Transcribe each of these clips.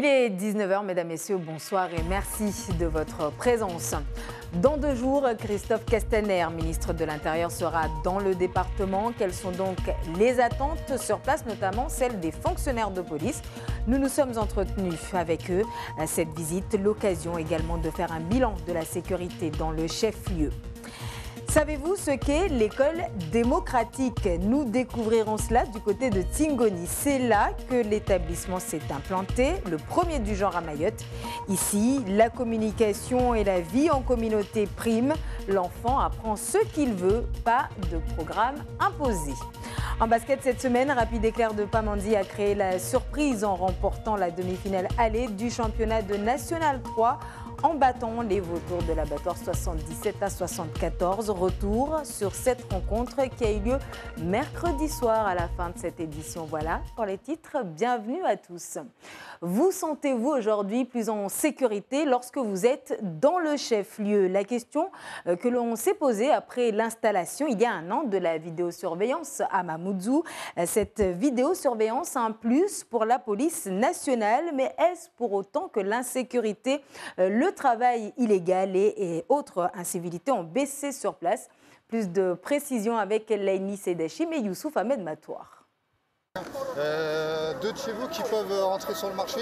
Il est 19h, mesdames, messieurs, bonsoir et merci de votre présence. Dans 2 jours, Christophe Castaner, ministre de l'Intérieur, sera dans le département. Quelles sont donc les attentes sur place, notamment celles des fonctionnaires de police? Nous nous sommes entretenus avec eux. Cette visite, l'occasion également de faire un bilan de la sécurité dans le chef-lieu. Savez-vous ce qu'est l'école démocratique? Nous découvrirons cela du côté de Tingoni. C'est là que l'établissement s'est implanté, le premier du genre à Mayotte. Ici, la communication et la vie en communauté priment. L'enfant apprend ce qu'il veut, pas de programme imposé. En basket cette semaine, Rapide Éclair de Pamandzi a créé la surprise en remportant la demi-finale allée du championnat de National 3 en battant les vautours de l'abattoir 77-74. Retour sur cette rencontre qui a eu lieu mercredi soir à la fin de cette édition. Voilà pour les titres. Bienvenue à tous. Vous sentez-vous aujourd'hui plus en sécurité lorsque vous êtes dans le chef-lieu? La question que l'on s'est posée après l'installation il y a 1 an de la vidéosurveillance à Mamoudzou. Cette vidéosurveillance a un plus pour la police nationale, mais est-ce pour autant que l'insécurité, le travail illégal et autres incivilités ont baissé sur place? Plus de précisions avec Laini Sedachim et Youssouf Ahmed Matouar. 2 de chez vous qui peuvent rentrer sur le marché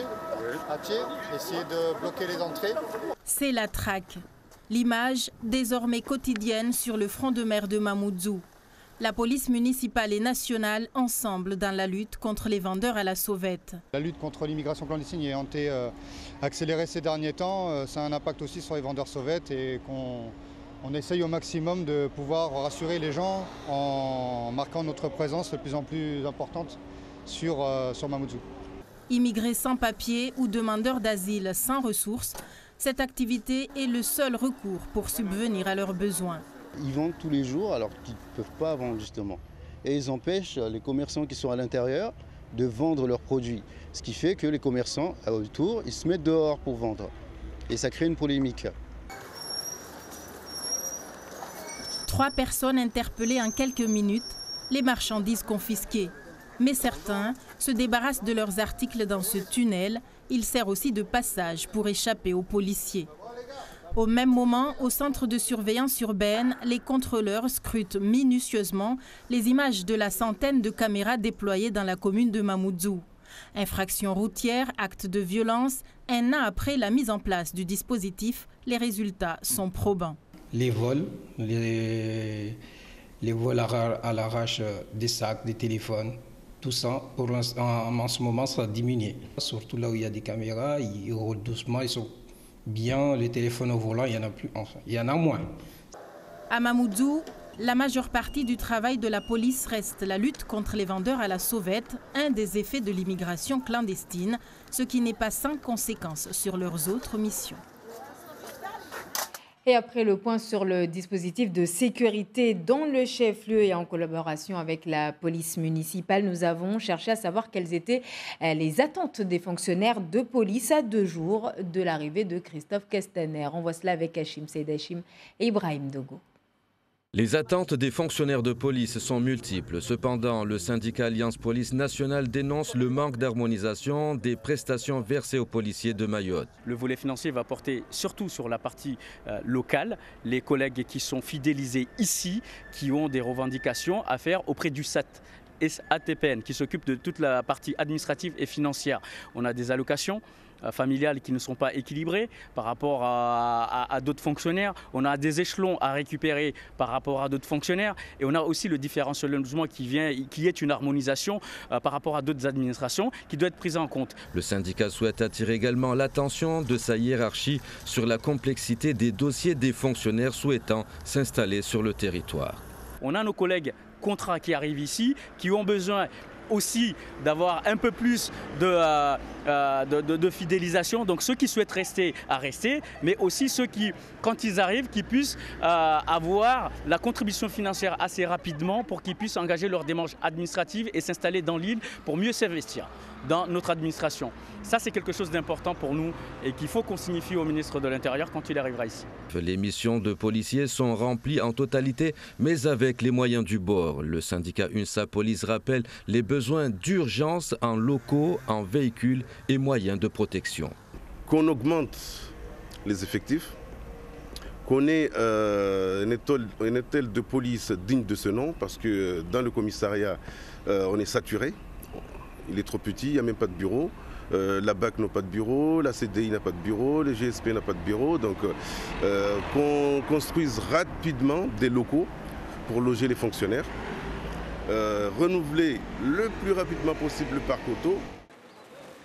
à pied, essayer de bloquer les entrées. C'est la traque, l'image désormais quotidienne sur le front de mer de Mamoudzou. La police municipale et nationale ensemble dans la lutte contre les vendeurs à la sauvette. La lutte contre l'immigration clandestine ayant été accélérée ces derniers temps, ça a un impact aussi sur les vendeurs sauvettes et on essaye au maximum de pouvoir rassurer les gens en marquant notre présence de plus en plus importante sur Mamoudzou. Immigrés sans papier ou demandeurs d'asile sans ressources, cette activité est le seul recours pour subvenir à leurs besoins. Ils vendent tous les jours alors qu'ils ne peuvent pas vendre justement. Et ils empêchent les commerçants qui sont à l'intérieur de vendre leurs produits. Ce qui fait que les commerçants autour, ils se mettent dehors pour vendre. Et ça crée une polémique. 3 personnes interpellées en quelques minutes, les marchandises confisquées. Mais certains se débarrassent de leurs articles dans ce tunnel. Il sert aussi de passage pour échapper aux policiers. Au même moment, au centre de surveillance urbaine, les contrôleurs scrutent minutieusement les images de la centaine de caméras déployées dans la commune de Mamoudzou. Infraction routière, acte de violence, 1 an après la mise en place du dispositif, les résultats sont probants. Les vols, les vols à l'arrache des sacs, des téléphones, tout ça, en ce moment, ça a diminué. Surtout là où il y a des caméras, ils roulent doucement, ils sont bien, les téléphones au volant, il y en a plus, enfin, il y en a moins. À Mamoudzou, la majeure partie du travail de la police reste la lutte contre les vendeurs à la sauvette, un des effets de l'immigration clandestine, ce qui n'est pas sans conséquences sur leurs autres missions. Et après le point sur le dispositif de sécurité dans le chef-lieu et en collaboration avec la police municipale, nous avons cherché à savoir quelles étaient les attentes des fonctionnaires de police à 2 jours de l'arrivée de Christophe Castaner. On voit cela avec Hachim Seydachim et Ibrahim Dogo. Les attentes des fonctionnaires de police sont multiples. Cependant, le syndicat Alliance Police Nationale dénonce le manque d'harmonisation des prestations versées aux policiers de Mayotte. Le volet financier va porter surtout sur la partie locale. Les collègues qui sont fidélisés ici, qui ont des revendications à faire auprès du SAT. ATPN qui s'occupe de toute la partie administrative et financière. On a des allocations familiales qui ne sont pas équilibrées par rapport à d'autres fonctionnaires. On a des échelons à récupérer par rapport à d'autres fonctionnaires. Et on a aussi le différentiel de logement qui est une harmonisation par rapport à d'autres administrations qui doit être prise en compte. Le syndicat souhaite attirer également l'attention de sa hiérarchie sur la complexité des dossiers des fonctionnaires souhaitant s'installer sur le territoire. On a nos collègues contrats qui arrivent ici, qui ont besoin aussi d'avoir un peu plus de fidélisation. Donc ceux qui souhaitent rester à rester, mais aussi ceux qui, quand ils arrivent, qui puissent avoir la contribution financière assez rapidement pour qu'ils puissent engager leurs démarches administratives et s'installer dans l'île pour mieux s'investir dans notre administration. Ça, c'est quelque chose d'important pour nous et qu'il faut qu'on signifie au ministre de l'Intérieur quand il arrivera ici. Les missions de policiers sont remplies en totalité, mais avec les moyens du bord. Le syndicat UNSA Police rappelle les besoins d'urgence en locaux, en véhicules et moyens de protection. Qu'on augmente les effectifs, qu'on ait une étoile de police digne de ce nom, parce que dans le commissariat, on est saturé, il est trop petit, il n'y a même pas de bureau. La BAC n'a pas de bureau, la CDI n'a pas de bureau, le GSP n'a pas de bureau. Donc qu'on construise rapidement des locaux pour loger les fonctionnaires, renouveler le plus rapidement possible le parc auto.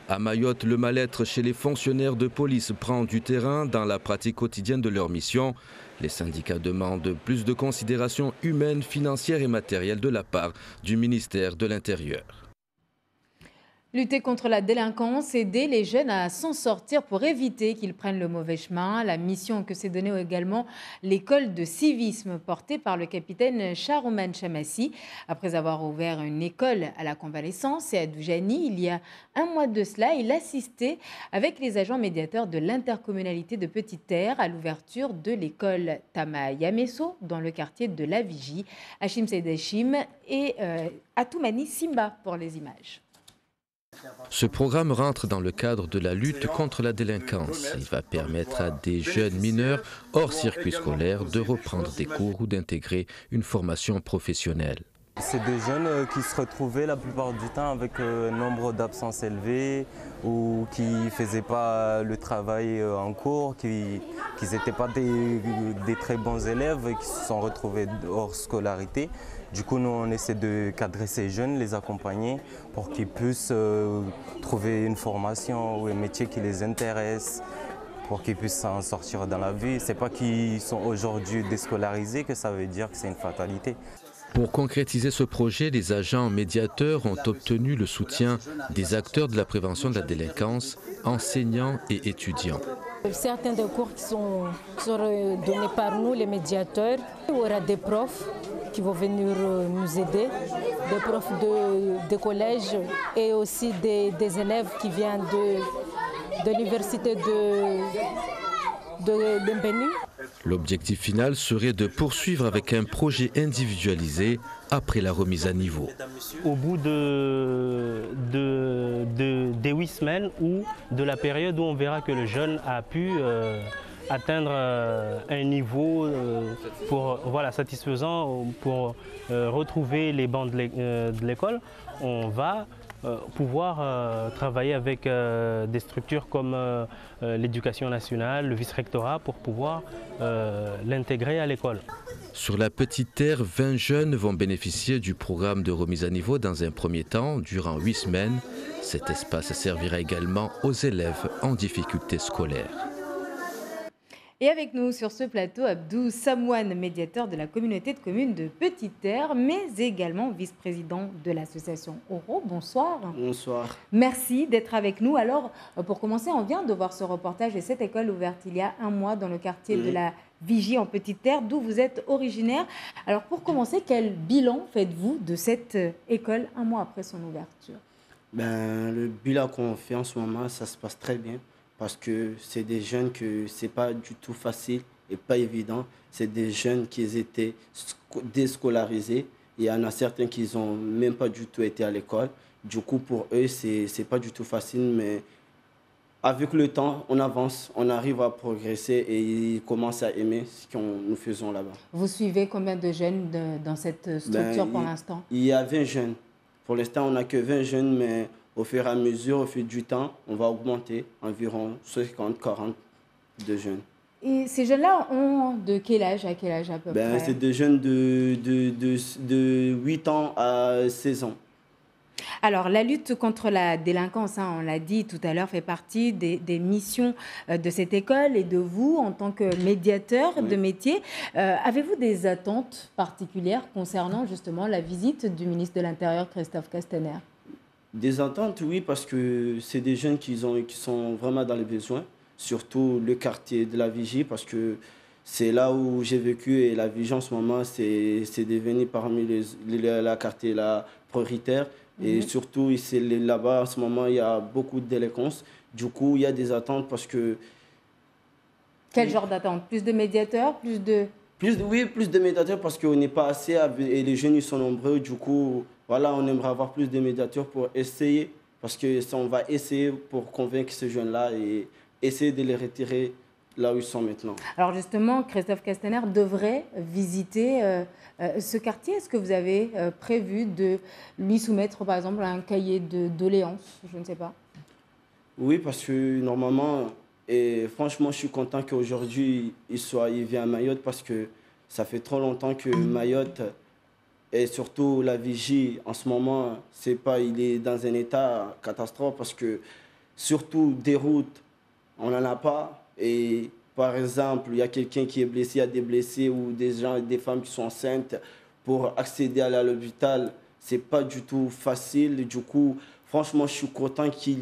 À Mayotte, le mal-être chez les fonctionnaires de police prend du terrain dans la pratique quotidienne de leur mission. Les syndicats demandent plus de considération humaine, financière et matérielle de la part du ministère de l'Intérieur. Lutter contre la délinquance, aider les jeunes à s'en sortir pour éviter qu'ils prennent le mauvais chemin. La mission que s'est donnée également l'école de civisme portée par le capitaine Charouman Chamassi. Après avoir ouvert une école à la convalescence et à Doujani, il y a un mois de cela, il assistait avec les agents médiateurs de l'intercommunalité de Petite-Terre à l'ouverture de l'école Tama Yamesso dans le quartier de la Vigie. Hachim Seydachim et Atoumani Simba pour les images. Ce programme rentre dans le cadre de la lutte contre la délinquance. Il va permettre à des jeunes mineurs hors circuit scolaire de reprendre des cours ou d'intégrer une formation professionnelle. C'est des jeunes qui se retrouvaient la plupart du temps avec un nombre d'absences élevé ou qui ne faisaient pas le travail en cours, qui n'étaient pas des très bons élèves et qui se sont retrouvés hors scolarité. Du coup, nous, on essaie de cadrer ces jeunes, les accompagner pour qu'ils puissent trouver une formation ou un métier qui les intéresse, pour qu'ils puissent s'en sortir dans la vie. Ce n'est pas qu'ils sont aujourd'hui déscolarisés que ça veut dire que c'est une fatalité. Pour concrétiser ce projet, les agents médiateurs ont obtenu le soutien des acteurs de la prévention de la délinquance, enseignants et étudiants. Certains des cours qui sont donnés par nous, les médiateurs, il y aura des profs qui vont venir nous aider, des profs de collège et aussi des élèves qui viennent de l'université de Béni. L'objectif final serait de poursuivre avec un projet individualisé après la remise à niveau. Au bout des 8 semaines ou de la période où on verra que le jeune a pu atteindre un niveau satisfaisant pour retrouver les bancs de l'école, on va pouvoir travailler avec des structures comme l'éducation nationale, le vice-rectorat pour pouvoir l'intégrer à l'école. Sur la Petite-Terre, 20 jeunes vont bénéficier du programme de remise à niveau dans un premier temps, durant 8 semaines. Cet espace servira également aux élèves en difficulté scolaire. Et avec nous sur ce plateau, Abdou Samouane, médiateur de la communauté de communes de Petite-Terre, mais également vice-président de l'association Oro. Bonsoir. Bonsoir. Merci d'être avec nous. Alors, pour commencer, on vient de voir ce reportage de cette école ouverte il y a un mois dans le quartier de la Vigie en Petite-Terre, d'où vous êtes originaire. Alors, pour commencer, quel bilan faites-vous de cette école un mois après son ouverture? Le bilan qu'on fait en ce moment, ça se passe très bien. Parce que c'est des jeunes que ce n'est pas du tout facile et pas évident. C'est des jeunes qui étaient déscolarisés. Il y en a certains qui n'ont même pas du tout été à l'école. Du coup, pour eux, ce n'est pas du tout facile. Mais avec le temps, on avance, on arrive à progresser et ils commencent à aimer ce que nous faisons là-bas. Vous suivez combien de jeunes dans cette structure pour l'instant? Il y a 20 jeunes. Pour l'instant, on n'a que 20 jeunes, mais au fur et à mesure, au fil du temps, on va augmenter environ 50-40 de jeunes. Et ces jeunes-là ont de quel âge à quel âge à peu près? C'est des jeunes de 8 ans à 16 ans. Alors, la lutte contre la délinquance, on l'a dit tout à l'heure, fait partie des missions de cette école et de vous en tant que médiateur de métier. Avez-vous des attentes particulières concernant justement la visite du ministre de l'Intérieur, Christophe Castaner? Des attentes, oui, parce que c'est des jeunes qui sont vraiment dans les besoins, surtout le quartier de la Vigie, parce que c'est là où j'ai vécu et la Vigie en ce moment, c'est devenu parmi la quartier la prioritaire. Et surtout, là-bas, en ce moment, il y a beaucoup de délinquance. Du coup, il y a des attentes parce que... Quel genre d'attente? Plus de médiateurs? Plus de médiateurs parce qu'on n'est pas assez et les jeunes ils sont nombreux. Du coup, voilà, on aimerait avoir plus de médiateurs pour essayer parce que ça, on va essayer pour convaincre ces jeunes-là et essayer de les retirer là où ils sont maintenant. Alors justement, Christophe Castaner devrait visiter ce quartier. Est-ce que vous avez prévu de lui soumettre, par exemple, un cahier de doléances? Je ne sais pas. Oui, parce que normalement, et franchement, je suis content qu'aujourd'hui, il vienne à Mayotte, parce que ça fait trop longtemps que Mayotte, et surtout la Vigie, en ce moment, il est dans un état catastrophe, parce que surtout des routes, on n'en a pas. Et par exemple, il y a quelqu'un qui est blessé, il y a des blessés ou des femmes qui sont enceintes. Pour accéder à l'hôpital, ce n'est pas du tout facile. Et du coup, franchement, je suis content qu'il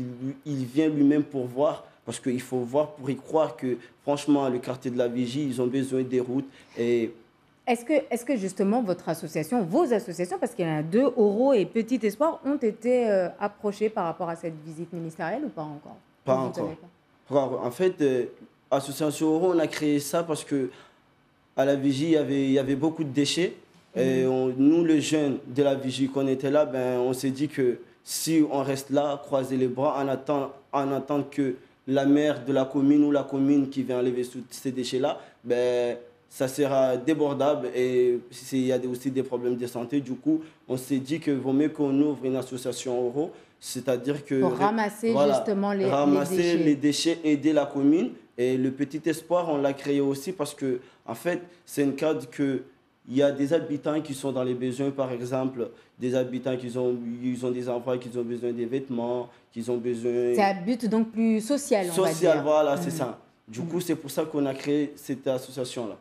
vienne lui-même pour voir. Parce qu'il faut voir pour y croire que, franchement, le quartier de la Vigie, ils ont besoin des routes. Et est-ce que justement votre association, vos associations, parce qu'il y en a deux, Oro et Petit Espoir, ont été approchés par rapport à cette visite ministérielle ou pas encore? Pas encore. En fait, l'association Oro, on a créé ça parce que à la Vigie, il y avait beaucoup de déchets. Et nous, les jeunes de la Vigie, qu'on était là, on s'est dit que si on reste là, croiser les bras, en attendant que la maire de la commune ou la commune qui vient enlever ces déchets-là, ça sera débordable et il y a aussi des problèmes de santé. Du coup, on s'est dit qu'il vaut mieux qu'on ouvre une association Oro. C'est-à-dire que... Pour ramasser justement les déchets, aider la commune. Et le Petit Espoir, on l'a créé aussi parce que, en fait, c'est une cadre qu'il y a des habitants qui sont dans les besoins, par exemple, des habitants qui ont des enfants, qui ont besoin des vêtements, qui ont besoin... C'est à but donc plus social, on va dire. Social, voilà, c'est ça. Du coup, c'est pour ça qu'on a créé cette association-là.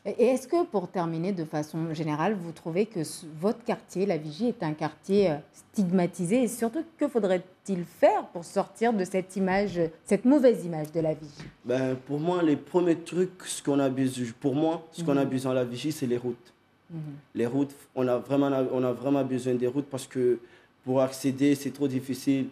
Et est-ce que, pour terminer de façon générale, vous trouvez que votre quartier, la Vigie, est un quartier stigmatisé? Et surtout, que faudrait-il faire pour sortir de cette mauvaise image de la Vigie? Pour moi, les premiers trucs, ce qu'on a besoin à la Vigie, c'est les routes. Les routes, on a vraiment besoin des routes parce que pour accéder, c'est trop difficile.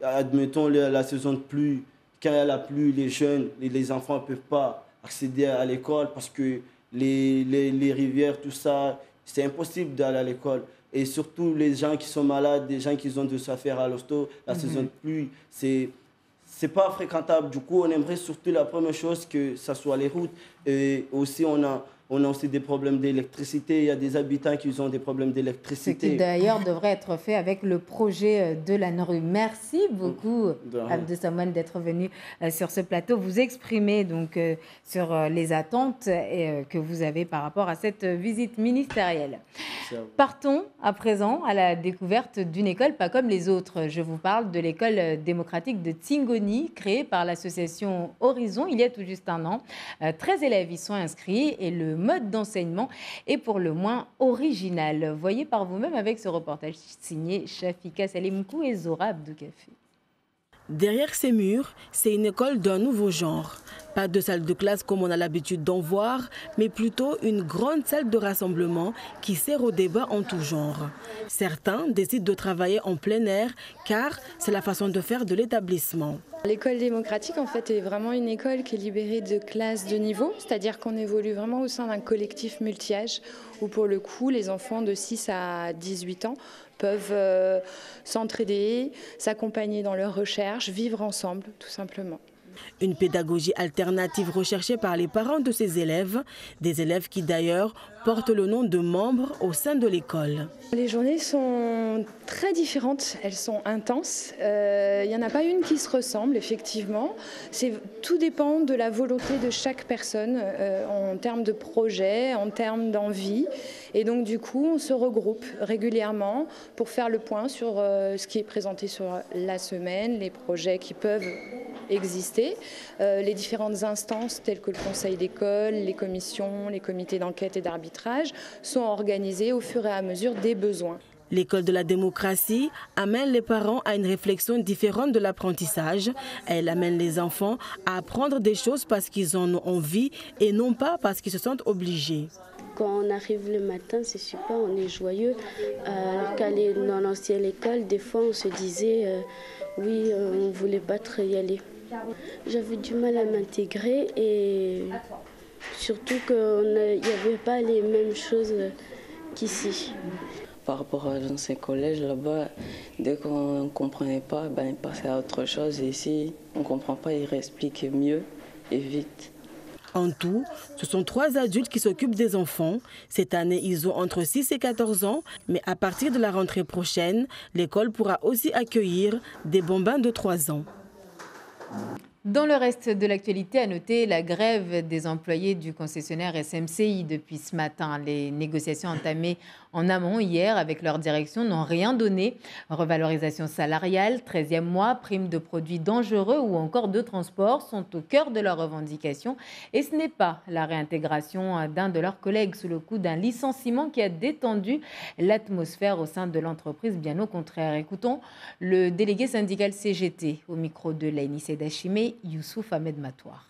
Admettons la saison de pluie, quand il y a la pluie, les jeunes, les enfants ne peuvent pas accéder à l'école parce que les rivières, tout ça, c'est impossible d'aller à l'école. Et surtout les gens qui sont malades, des gens qui ont de s'affaire à l'hosto, la saison de pluie, c'est pas fréquentable. Du coup, on aimerait surtout la première chose que ça soit les routes. Et aussi, on a aussi des problèmes d'électricité. Il y a des habitants qui ont des problèmes d'électricité. Ce qui d'ailleurs devrait être fait avec le projet de la NORU. Merci beaucoup, Abdessamane, d'être venu sur ce plateau. Vous exprimez donc sur les attentes que vous avez par rapport à cette visite ministérielle. Partons à présent à la découverte d'une école pas comme les autres. Je vous parle de l'école démocratique de Tingoni, créée par l'association Horizon il y a tout juste un an. 13 élèves y sont inscrits et le mode d'enseignement est pour le moins original. Voyez par vous-même avec ce reportage signé Shafika Salimkou et Zora Abdoukafé. Derrière ces murs, c'est une école d'un nouveau genre. Pas de salle de classe comme on a l'habitude d'en voir, mais plutôt une grande salle de rassemblement qui sert au débat en tout genre. Certains décident de travailler en plein air car c'est la façon de faire de l'établissement. L'école démocratique, en fait, est vraiment une école qui est libérée de classes de niveau, c'est-à-dire qu'on évolue vraiment au sein d'un collectif multi-âge où, pour le coup, les enfants de 6 à 18 ans peuvent s'entraider, s'accompagner dans leurs recherches, vivre ensemble, tout simplement. Une pédagogie alternative recherchée par les parents de ces élèves, des élèves qui d'ailleurs portent le nom de membres au sein de l'école. Les journées sont très différentes, elles sont intenses. Il n'y en a pas une qui se ressemble, effectivement. Tout dépend de la volonté de chaque personne en termes de projet, en termes d'envie. Et donc du coup, on se regroupe régulièrement pour faire le point sur ce qui est présenté sur la semaine, les projets qui peuvent exister, les différentes instances telles que le conseil d'école, les commissions, les comités d'enquête et d'arbitrage sont organisées au fur et à mesure des besoins. L'école de la démocratie amène les parents à une réflexion différente de l'apprentissage. Elle amène les enfants à apprendre des choses parce qu'ils en ont envie et non pas parce qu'ils se sentent obligés. Quand on arrive le matin, c'est super, on est joyeux. Alors qu'aller dans l'ancienne école, des fois on se disait oui, on ne voulait pas trop y aller. J'avais du mal à m'intégrer et surtout qu'il n'y avait pas les mêmes choses qu'ici. par rapport à l'ancien collège, là-bas, dès qu'on ne comprenait pas, il passait à autre chose. Et ici, on ne comprend pas, il réexplique mieux et vite. En tout, ce sont 3 adultes qui s'occupent des enfants. Cette année, ils ont entre 6 et 14 ans. Mais à partir de la rentrée prochaine, l'école pourra aussi accueillir des bambins de 3 ans. Dans le reste de l'actualité, à noter la grève des employés du concessionnaire SMCI depuis ce matin. Les négociations entamées en amont hier avec leur direction n'ont rien donné. Revalorisation salariale, 13e mois, primes de produits dangereux ou encore de transport sont au cœur de leurs revendications. Et ce n'est pas la réintégration d'un de leurs collègues sous le coup d'un licenciement qui a détendu l'atmosphère au sein de l'entreprise, bien au contraire. Écoutons le délégué syndical CGT au micro de Laini Sedachime, Youssouf Ahmed Matouar.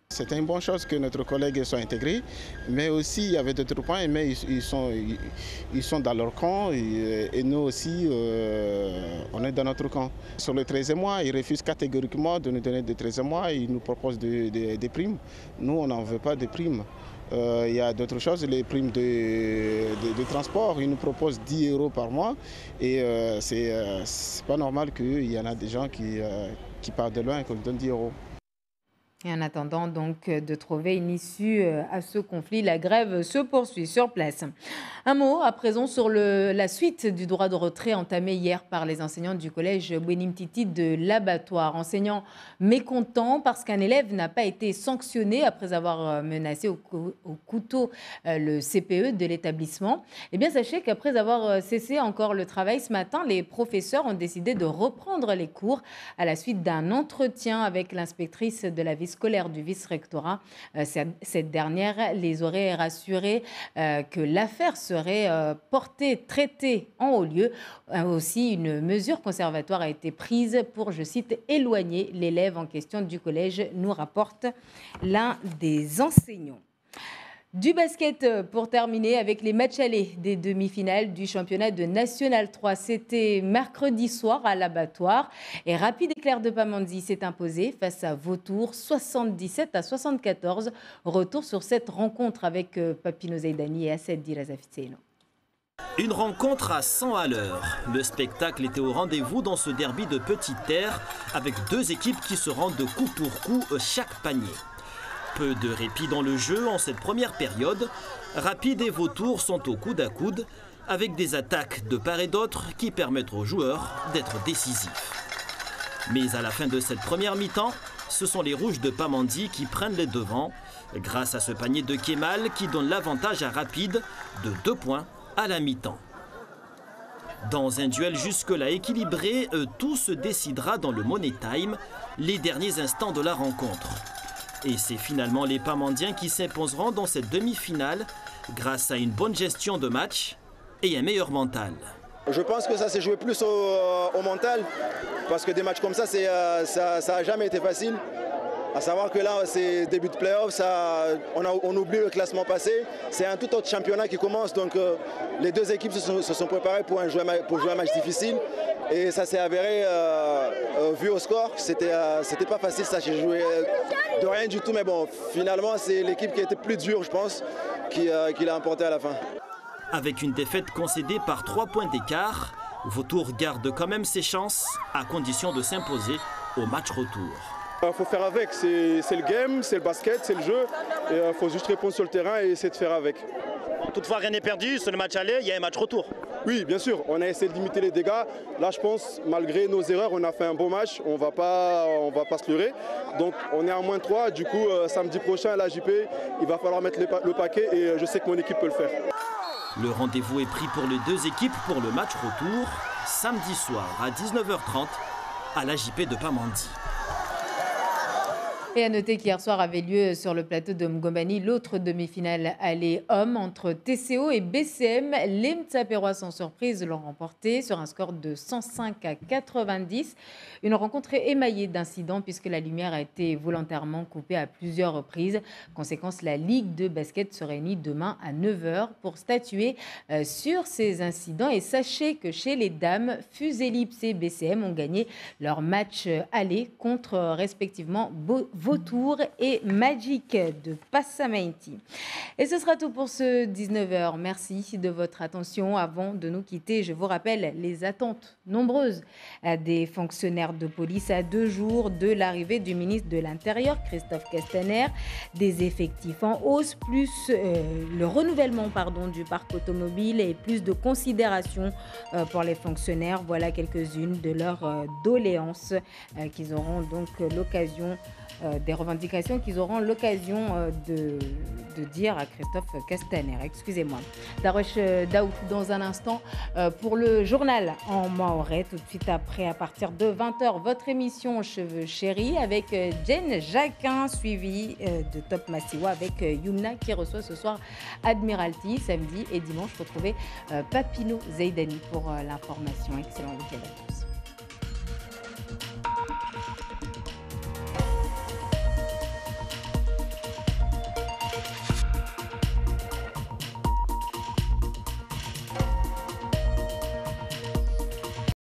C'est une bonne chose que notre collègue soit intégré, mais aussi il y avait d'autres points, mais ils sont dans leur camp et nous aussi on est dans notre camp. Sur le 13e mois, ils refusent catégoriquement de nous donner des 13e mois, ils nous proposent des primes. Nous on n'en veut pas de primes. Il y a d'autres choses, les primes de transport, ils nous proposent 10 € par mois et c'est pas normal qu'il y en a des gens qui partent de loin et qu'on leur donne 10 €. Et en attendant donc de trouver une issue à ce conflit, la grève se poursuit sur place. Un mot à présent sur la suite du droit de retrait entamé hier par les enseignants du collège Bouenim Titi de l'Abattoir. Enseignants mécontents parce qu'un élève n'a pas été sanctionné après avoir menacé au couteau le CPE de l'établissement. Eh bien, sachez qu'après avoir cessé encore le travail ce matin, les professeurs ont décidé de reprendre les cours à la suite d'un entretien avec l'inspectrice de la vie scolaire du vice-rectorat. Cette dernière les aurait rassurés que l'affaire serait traitée en haut lieu. Aussi, une mesure conservatoire a été prise pour, je cite, éloigner l'élève en question du collège, nous rapporte l'un des enseignants. Du basket pour terminer avec les matchs allés des demi-finales du championnat de National 3. C'était mercredi soir à l'Abattoir et Rapide Éclair de Pamandzi s'est imposé face à Vautour 77-74. Retour sur cette rencontre avec Papino Zaidani et Assed Dirazafitseno. Une rencontre à 100 à l'heure. Le spectacle était au rendez-vous dans ce derby de Petite Terre avec 2 équipes qui se rendent de coup pour coup chaque panier. Peu de répit dans le jeu en cette première période. Rapide et Vautour sont au coude à coude avec des attaques de part et d'autre qui permettent aux joueurs d'être décisifs. Mais à la fin de cette première mi-temps, ce sont les Rouges de Pamandzi qui prennent les devants grâce à ce panier de Kemal qui donne l'avantage à Rapide de 2 points à la mi-temps. Dans un duel jusque-là équilibré, tout se décidera dans le Money Time, les derniers instants de la rencontre. Et c'est finalement les Pamandiens qui s'imposeront dans cette demi-finale grâce à une bonne gestion de match et un meilleur mental. Je pense que ça s'est joué plus au mental parce que des matchs comme ça, ça n'a jamais été facile. À savoir que là, c'est début de play-off, on oublie le classement passé. C'est un tout autre championnat qui commence, donc les 2 équipes se sont préparées pour jouer un match difficile. Et ça s'est avéré, vu au score, c'était pas facile, ça s'est joué de rien du tout. Mais bon, finalement, c'est l'équipe qui a été plus dure, je pense, qui l'a emporté à la fin. Avec une défaite concédée par 3 points d'écart, Vautour garde quand même ses chances, à condition de s'imposer au match retour. Il faut faire avec, c'est le game, c'est le basket, c'est le jeu. Il faut juste répondre sur le terrain et essayer de faire avec. Toutefois, rien n'est perdu, c'est le match aller, il y a un match retour. Oui, bien sûr, on a essayé de limiter les dégâts. Là, je pense, malgré nos erreurs, on a fait un bon match, on va pas se leurrer. Donc, on est à -3, du coup, samedi prochain à la JP, il va falloir mettre le paquet et je sais que mon équipe peut le faire. Le rendez-vous est pris pour les 2 équipes pour le match retour, samedi soir à 19h30 à la JP de Pamandzi. Et à noter qu'hier soir avait lieu sur le plateau de Mgombani l'autre demi-finale aller hommes entre TCO et BCM. Les Mtsapérois sans surprise l'ont remporté sur un score de 105-90. Une rencontre émaillée d'incidents puisque la lumière a été volontairement coupée à plusieurs reprises. Conséquence, la Ligue de basket se réunit demain à 9h pour statuer sur ces incidents. Et sachez que chez les dames, Fuselips et BCM ont gagné leur match aller contre respectivement Vautour et Magic de Passamenti. Et ce sera tout pour ce 19h. Merci de votre attention. Avant de nous quitter, je vous rappelle les attentes nombreuses des fonctionnaires de police à 2 jours de l'arrivée du ministre de l'Intérieur, Christophe Castaner, des effectifs en hausse, plus le renouvellement du parc automobile et plus de considération pour les fonctionnaires. Voilà quelques-unes de leurs doléances qu'ils auront donc l'occasion, des revendications qu'ils auront l'occasion de dire à Christophe Castaner. Excusez-moi. Daroche Daoud dans un instant pour le journal en mahorais. Tout de suite après, à partir de 20h, votre émission Cheveux Chéris avec Jen Jacquin, suivi de Top Massiwa avec Yumna qui reçoit ce soir Admiralty. Samedi et dimanche, retrouvez Papino Zaidani pour l'information. Excellent week-end à tous.